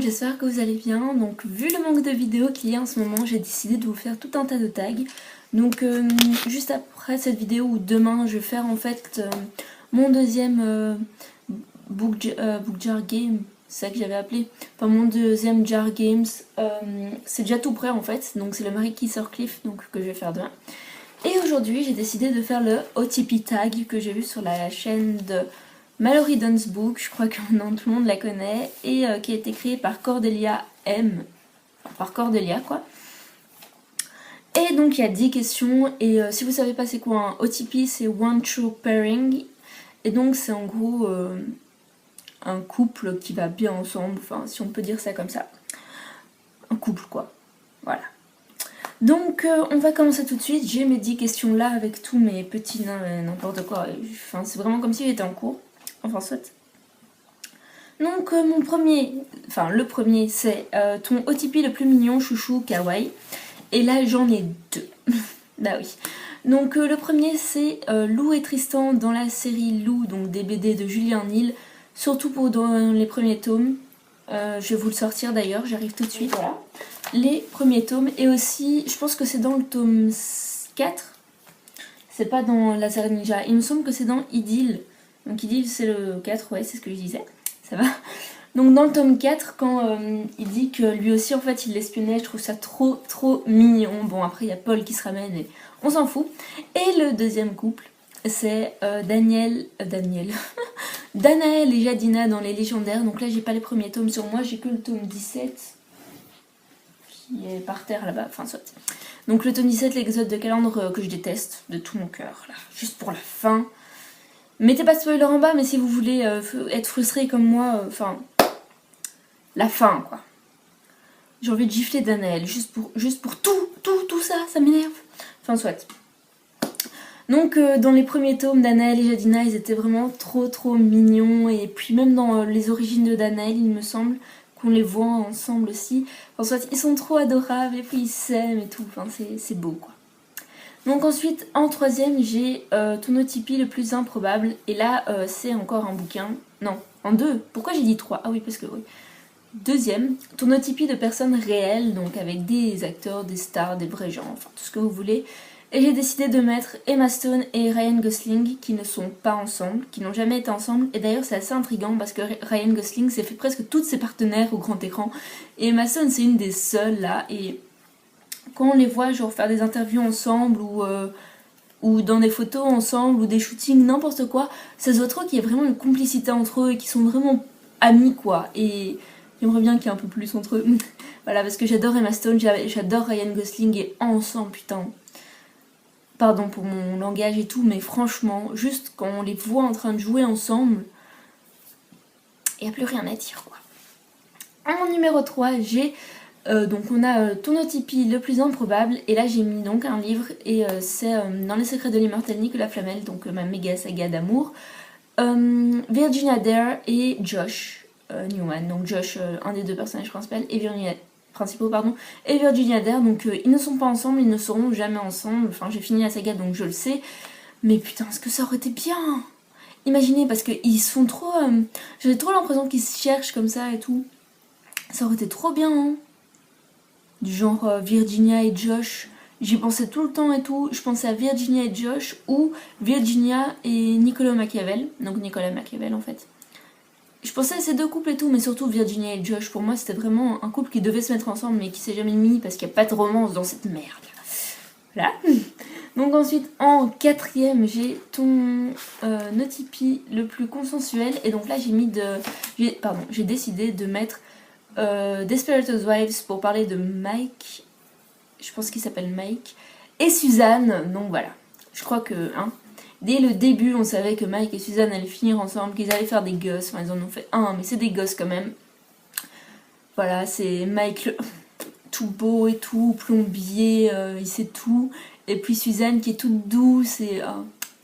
j'espère que vous allez bien. Donc vu le manque de vidéos qu'il y a en ce moment, j'ai décidé de vous faire tout un tas de tags. Donc juste après cette vidéo ou demain, je vais faire en fait mon deuxième book jar game, c'est ça que j'avais appelé. Enfin mon deuxième jar games, c'est déjà tout prêt en fait, donc c'est le Marie Cliff donc, que je vais faire demain. Et aujourd'hui j'ai décidé de faire le OTP tag que j'ai vu sur la chaîne de Mallory Dunn's Book, je crois que non, tout le monde la connaît, et qui a été créée par Cordelia M. Enfin, par Cordelia quoi. Et donc il y a 10 questions, et si vous savez pas c'est quoi un OTP, c'est One True Pairing. Et donc c'est en gros un couple qui va bien ensemble, enfin si on peut dire ça comme ça. Un couple quoi, voilà. Donc on va commencer tout de suite, j'ai mes 10 questions là avec tous mes petits nains, n'importe quoi. Enfin c'est vraiment comme si j'étais en cours. Enfin soit. Donc mon premier, enfin le premier c'est ton OTP le plus mignon, chouchou, kawaii. Et là j'en ai deux. Bah oui. Donc le premier c'est Lou et Tristan dans la série Lou, donc des BD de Julien Nil. Surtout pour dans les premiers tomes. Je vais vous le sortir d'ailleurs, j'arrive tout de suite. Voilà. Les premiers tomes. Et aussi, je pense que c'est dans le tome 4. C'est pas dans la série Ninja. Il me semble que c'est dans Idylle. Donc Idylle c'est le 4, ouais c'est ce que je disais. Ça va. Donc dans le tome 4, quand il dit que lui aussi en fait il l'espionnait, je trouve ça trop mignon. Bon après il y a Paul qui se ramène et on s'en fout. Et le deuxième couple, c'est Danaël et Jadina dans les légendaires. Donc là j'ai pas les premiers tomes sur moi, j'ai que le tome 17 qui est par terre là-bas, enfin soit. Donc le tome 17, l'exode de Calandre que je déteste de tout mon cœur, là, juste pour la fin. Mettez pas de spoiler en bas, mais si vous voulez être frustré comme moi, enfin, la fin quoi. J'ai envie de gifler Danaël, juste pour tout ça, ça m'énerve. Enfin soit. Donc dans les premiers tomes, Danaël et Jadina, ils étaient vraiment trop mignons. Et puis même dans les origines de Danaël, il me semble qu'on les voit ensemble aussi. Enfin soit, ils sont trop adorables et puis ils s'aiment et tout, enfin c'est beau quoi. Donc ensuite, en troisième, j'ai ton OTP le plus improbable. Et là, c'est encore un bouquin. Non, en deux. Pourquoi j'ai dit 3? Ah oui, parce que oui. Deuxième, ton OTP de personnes réelles, donc avec des acteurs, des stars, des vrais gens, enfin tout ce que vous voulez. Et j'ai décidé de mettre Emma Stone et Ryan Gosling qui ne sont pas ensemble, qui n'ont jamais été ensemble. Et d'ailleurs c'est assez intriguant parce que Ryan Gosling s'est fait presque tous ses partenaires au grand écran. Et Emma Stone c'est une des seules là. Et quand on les voit genre faire des interviews ensemble ou dans des photos ensemble ou des shootings, n'importe quoi, ça se voit trop qu'il y a vraiment une complicité entre eux et qu'ils sont vraiment amis quoi. Et j'aimerais bien qu'il y ait un peu plus entre eux. Voilà, parce que j'adore Emma Stone, j'adore Ryan Gosling et ensemble, putain. Pardon pour mon langage et tout, mais franchement, juste quand on les voit en train de jouer ensemble, il n'y a plus rien à dire quoi. En numéro 3, j'ai donc on a ton OTP le plus improbable, et là j'ai mis donc un livre, et c'est Dans les secrets de l'immortel Nicolas Flamel, donc ma méga saga d'amour. Virginia Dare et Josh Newman, donc Josh, un des deux personnages principaux, et Virginia Dare, donc ils ne sont pas ensemble, ils ne seront jamais ensemble, enfin j'ai fini la saga donc je le sais, mais putain est-ce que ça aurait été bien. Imaginez, parce qu'ils sont trop, j'avais trop l'impression qu'ils se cherchent comme ça et tout, ça aurait été trop bien hein. Du genre Virginia et Josh, j'y pensais tout le temps et tout, je pensais à Virginia et Josh ou Virginia et Nicolas Machiavel, donc Nicolas Machiavel en fait. Je pensais à ces deux couples et tout, mais surtout Virginia et Josh, pour moi c'était vraiment un couple qui devait se mettre ensemble mais qui s'est jamais mis parce qu'il n'y a pas de romance dans cette merde. Voilà. Donc ensuite en quatrième j'ai ton OTP le plus consensuel, et donc là j'ai décidé de mettre Desperate Housewives pour parler de Mike, je pense qu'il s'appelle Mike, et Suzanne, donc voilà. Je crois que dès le début on savait que Mike et Suzanne allaient finir ensemble, qu'ils allaient faire des gosses, enfin ils en ont fait un mais c'est des gosses quand même. Voilà, c'est Mike tout beau et tout, plombier, il sait tout, et puis Suzanne qui est toute douce, et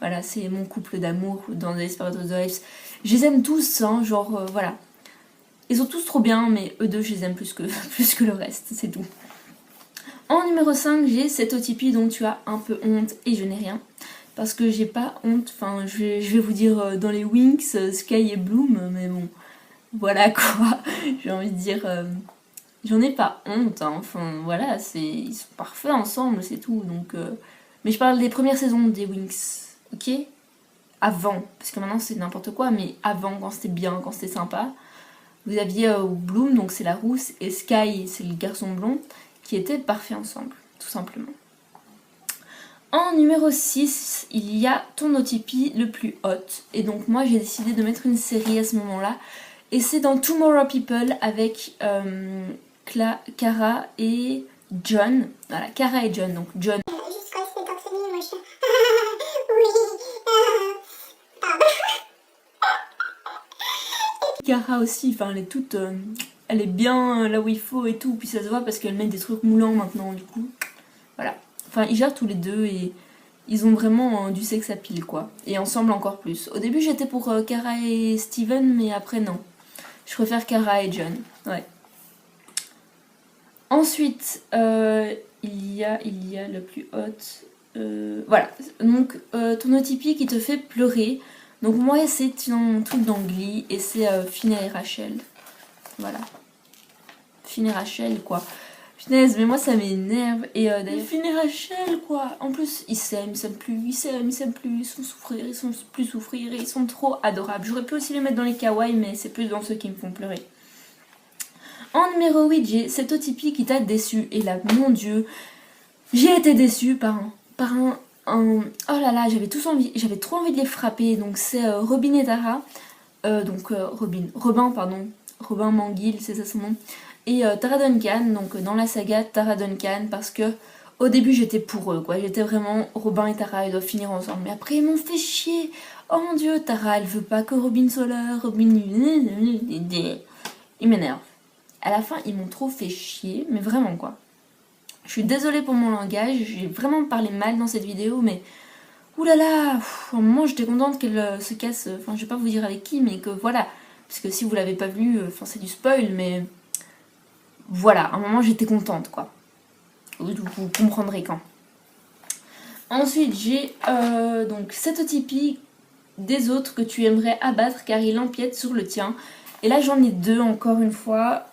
voilà, c'est mon couple d'amour dans Desperate Housewives. Je les aime tous, hein, genre voilà. Ils sont tous trop bien, mais eux deux je les aime plus que le reste, c'est tout. En numéro 5, j'ai cet OTP dont tu as un peu honte, et je n'ai rien. Parce que j'ai pas honte, enfin je vais vous dire dans les Winx, Sky et Bloom, mais bon, Voilà quoi, j'ai envie de dire, j'en ai pas honte, hein. Enfin voilà, ils sont parfaits ensemble, c'est tout. Donc, mais je parle des premières saisons des Winx, ok? Avant, parce que maintenant c'est n'importe quoi, mais avant, quand c'était bien, quand c'était sympa, vous aviez Bloom, donc c'est la rousse, et Sky, c'est le garçon blond, qui étaient parfaits ensemble, tout simplement. En numéro 6, il y a ton OTP le plus hot, et donc moi j'ai décidé de mettre une série à ce moment-là, et c'est dans Tomorrow People avec Kara et John. Voilà, Kara et John, donc John. Juste quoi, c'est torse-nu, moi je... oui, pardon. Kara aussi, enfin elle est toute... elle est bien là où il faut et tout, puis ça se voit parce qu'elle met des trucs moulants maintenant, du coup. Voilà. Enfin, ils gèrent tous les deux et ils ont vraiment du sex appeal, quoi. Et ensemble encore plus. Au début, j'étais pour Kara et Steven, mais après, non. Je préfère Kara et John. Ouais. Ensuite, il y a le plus hot. Voilà. Donc, ton OTP qui te fait pleurer. Donc, moi, c'est un truc dans Glee et c'est Finn et Rachel. Voilà. Finn et Rachel, quoi. Punaise, mais moi ça m'énerve. Et d'ailleurs, Finn et Rachel, quoi. En plus, ils s'aiment plus, ils s'aiment plus, ils sont souffrir, ils sont plus souffrir, ils sont trop adorables. J'aurais pu aussi les mettre dans les kawaii, mais c'est plus dans ceux qui me font pleurer. En numéro 8, j'ai cet OTP qui t'a déçu. Et là, mon dieu, j'ai été déçue par un... Oh là là, j'avais trop envie de les frapper. Donc c'est Robin et Tara. Robin Manguil, c'est ça son nom. Et Tara Duncan, donc dans la saga Tara Duncan, parce que au début j'étais pour eux, quoi. J'étais vraiment Robin et Tara, ils doivent finir ensemble. Mais après ils m'ont fait chier. Oh mon dieu, Tara elle veut pas que Robin soit là, Robin. Ils m'énervent. À la fin ils m'ont trop fait chier, mais vraiment quoi. Je suis désolée pour mon langage, j'ai vraiment parlé mal dans cette vidéo, mais oulala, à un moment j'étais contente qu'elle se casse, enfin je vais pas vous dire avec qui, mais que voilà. Parce que si vous l'avez pas vu, enfin c'est du spoil, mais voilà, à un moment j'étais contente quoi. Vous comprendrez quand. Ensuite j'ai donc cet OTP des autres que tu aimerais abattre car il empiète sur le tien. Et là j'en ai deux encore une fois,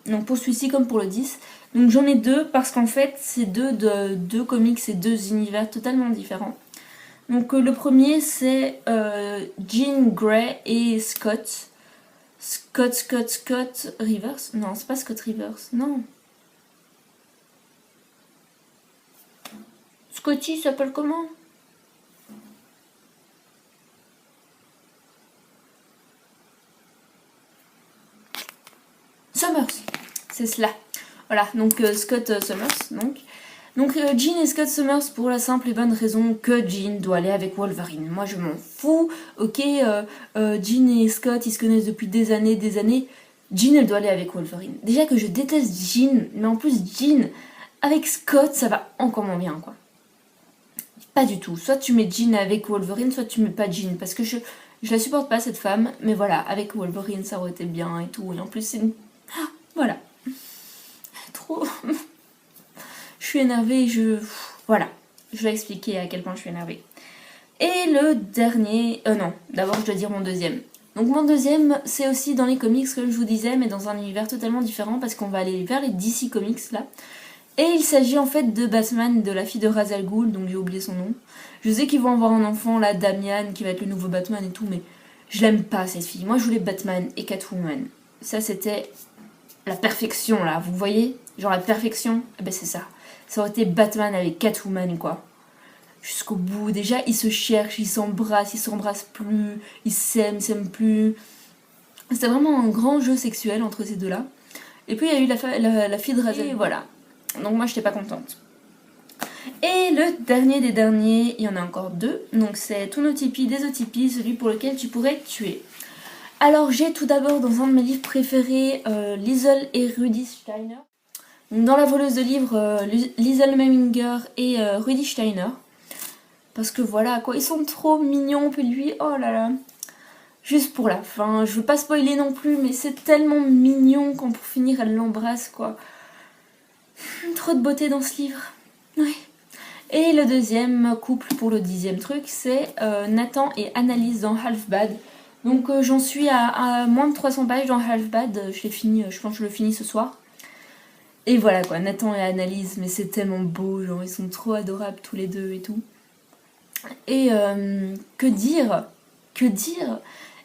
donc pour celui-ci comme pour le 10. Donc j'en ai deux parce qu'en fait c'est deux comics et deux univers totalement différents. Donc le premier c'est Jean Grey et Scott. Scott Rivers. Non, c'est pas Scott Rivers, non. Scotty s'appelle comment? Summers, c'est cela. Voilà, donc Scott Summers, donc Jean et Scott Summers pour la simple et bonne raison que Jean doit aller avec Wolverine. Moi je m'en fous, ok, Jean et Scott ils se connaissent depuis des années. Jean elle doit aller avec Wolverine. Déjà que je déteste Jean, mais en plus Jean avec Scott ça va encore moins bien quoi. Pas du tout, soit tu mets Jean avec Wolverine, soit tu mets pas Jean, parce que je la supporte pas cette femme, mais voilà, avec Wolverine ça aurait été bien et tout, et en plus c'est une... Ah, voilà. Trop... Je suis énervée, voilà, je vais expliquer à quel point je suis énervée. Et le dernier... non, d'abord je dois dire mon deuxième. Donc mon deuxième, c'est aussi dans les comics, comme je vous disais, mais dans un univers totalement différent, parce qu'on va aller vers les DC Comics, là. Et il s'agit en fait de Batman, de la fille de Ra's al Ghul, donc j'ai oublié son nom. Je sais qu'ils vont avoir un enfant, là, Damian, qui va être le nouveau Batman et tout, mais je l'aime pas, cette fille. Moi, je voulais Batman et Catwoman. Ça, c'était la perfection, là, vous voyez? Genre la perfection, eh ben c'est ça. Ça aurait été Batman avec Catwoman, quoi. Jusqu'au bout. Déjà, ils se cherchent, ils s'embrassent plus, ils s'aiment plus. C'était vraiment un grand jeu sexuel entre ces deux-là. Et puis, il y a eu la fille de Ra's al Ghul. Voilà. Donc moi, j'étais pas contente. Et le dernier des derniers, il y en a encore deux. Donc c'est ton OTP des OTP, celui pour lequel tu pourrais tuer. Alors, j'ai tout d'abord dans un de mes livres préférés, Liesel et Rudy Steiner. Dans la voleuse de livres, Liesel Meminger et Rudy Steiner. Parce que voilà, quoi, ils sont trop mignons, puis lui, oh là là. Juste pour la fin, je veux pas spoiler non plus, mais c'est tellement mignon quand pour finir, elle l'embrasse, quoi. Trop de beauté dans ce livre. Ouais. Et le deuxième couple pour le 10e truc, c'est Nathan et Annalise dans Half Bad. Donc j'en suis à moins de 300 pages dans Half-Bad, je l'ai fini, je pense que je le finis ce soir. Et voilà quoi, Nathan et Annalise, mais c'est tellement beau, genre ils sont trop adorables tous les deux et tout. Et que dire? Que dire?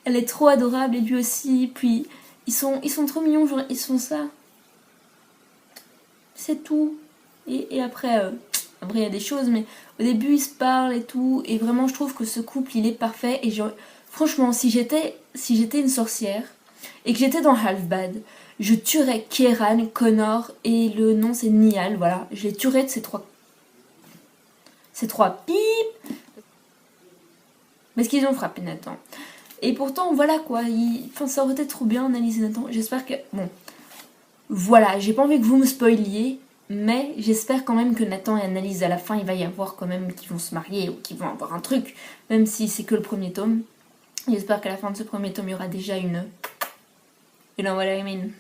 Elle est trop adorable et lui aussi, puis ils sont trop mignons, genre ils font ça. C'est tout. Et après, après il y a des choses, mais au début ils se parlent et tout, et vraiment je trouve que ce couple il est parfait, et genre, franchement si j'étais une sorcière, et que j'étais dans Half-Bad, je tuerais Kieran, Connor, et le nom c'est Niall, voilà, je les tuerais de ces trois pip, parce qu'ils ont frappé Nathan. Et pourtant, voilà quoi, enfin, ça aurait été trop bien, Annalise et Nathan. J'espère que. Bon, voilà, j'ai pas envie que vous me spoiliez, mais j'espère quand même que Nathan et Annalise, à la fin, il va y avoir quand même qu'ils vont se marier ou qu'ils vont avoir un truc, même si c'est que le premier tome. J'espère qu'à la fin de ce premier tome, il y aura déjà une. You know what I mean?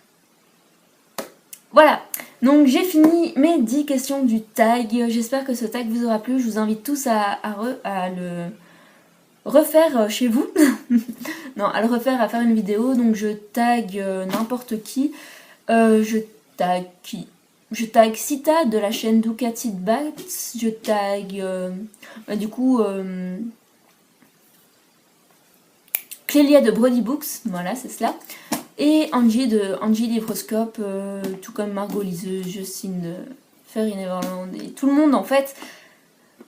Voilà, donc j'ai fini mes 10 questions du tag. J'espère que ce tag vous aura plu. Je vous invite tous à le refaire chez vous. Non, à le refaire, à faire une vidéo. Donc je tag n'importe qui. Je tag qui? Je tag Sita de la chaîne Ducati Bats. Je tag du coup Clélia de Brody Books. Voilà, c'est cela. Et Angie de Angie Livroscope, tout comme Margot Liseuse, Justine de Fairy Neverland et tout le monde en fait.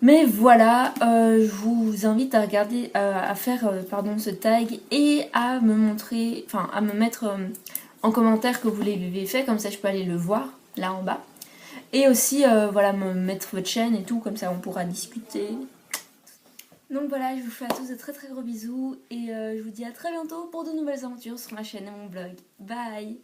Mais voilà, je vous invite à regarder, à faire ce tag et à me montrer, enfin à me mettre en commentaire que vous l'avez fait, comme ça je peux aller le voir là en bas. Et aussi, voilà, me mettre votre chaîne et tout, comme ça on pourra discuter. Donc voilà, je vous fais à tous de très très gros bisous et je vous dis à très bientôt pour de nouvelles aventures sur ma chaîne et mon blog. Bye!